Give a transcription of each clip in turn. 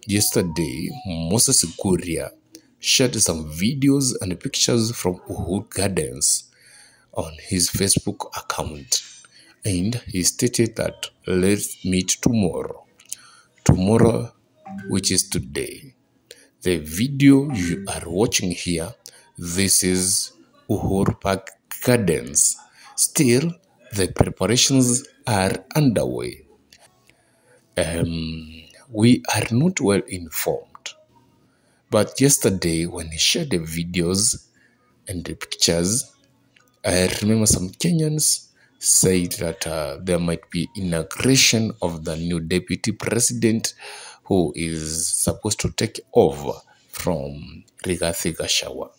Yesterday, Moses Kuria shared some videos and pictures from Uhuru Gardens on his Facebook account, and he stated that let's meet tomorrow. Tomorrow, which is today. The video you are watching here, this is Uhuru Park Gardens. Still, the preparations are underway. We are not well informed, but yesterday when he shared the videos and the pictures, I remember some Kenyans said that there might be inauguration of the new deputy president who is supposed to take over from Rigathi Gachagua.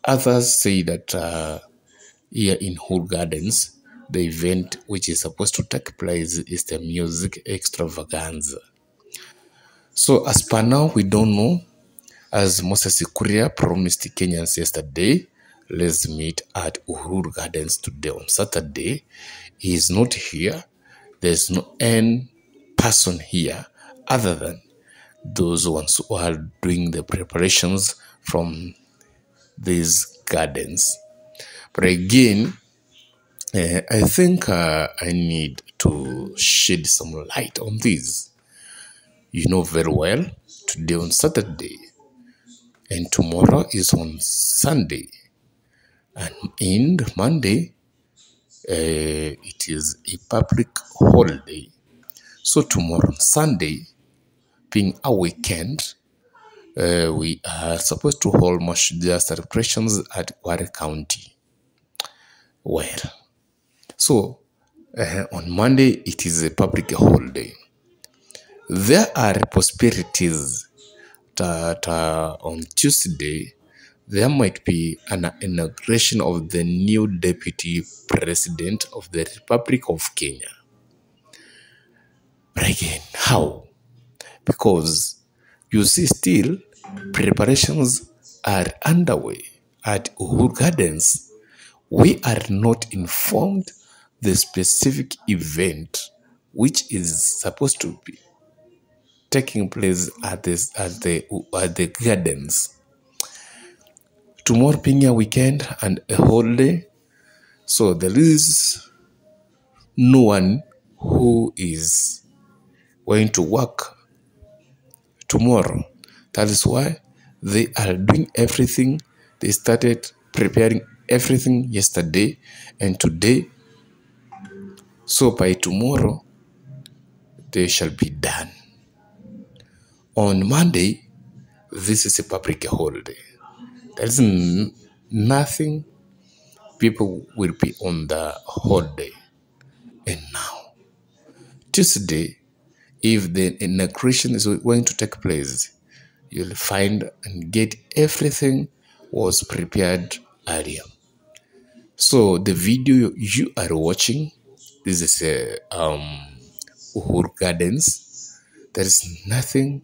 Others say that here in Uhuru Gardens, the event which is supposed to take place is the music extravaganza. So as per now, we don't know. As Moses Kuria promised Kenyans yesterday, let's meet at Uhuru Gardens today on Saturday. He is not here. There's no any person here other than those ones who are doing the preparations from these gardens. But again, I think I need to shed some light on this. You know very well, today on Saturday and tomorrow is on Sunday. And in Monday, it is a public holiday. So tomorrow, Sunday, being a weekend, we are supposed to hold Mashujaa celebrations at Ware County. Well, so on Monday, it is a public holiday. There are possibilities that on Tuesday, there might be an inauguration of the new deputy president of the Republic of Kenya. But again, how? Because you see still preparations are underway at Uhuru Gardens. We are not informed the specific event which is supposed to be taking place at the gardens. Tomorrow being a weekend and a holiday, so there is no one who is going to work tomorrow. That is why they are doing everything. They started preparing everything yesterday and today. So by tomorrow, they shall be done. On Monday, this is a public holiday. There is nothing. People will be on the holiday. And now, Tuesday, if the inauguration is going to take place, you'll find and get everything was prepared earlier. So the video you are watching, this is Uhuru Gardens. There is nothing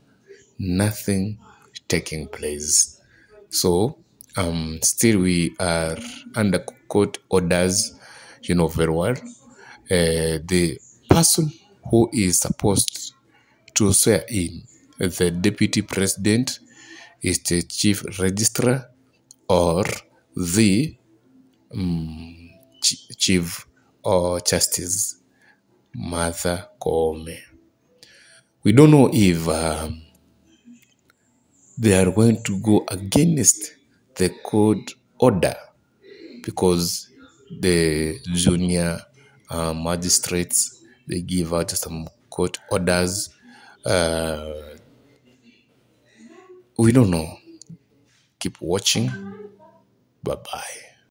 taking place. So still we are under court orders, you know very well. The person who is supposed to swear in the deputy president is the chief registrar or the chief or justice Martha Koome. We don't know if they are going to go against the court order because the junior magistrates, they give out some court orders. We don't know. Keep watching. Bye-bye.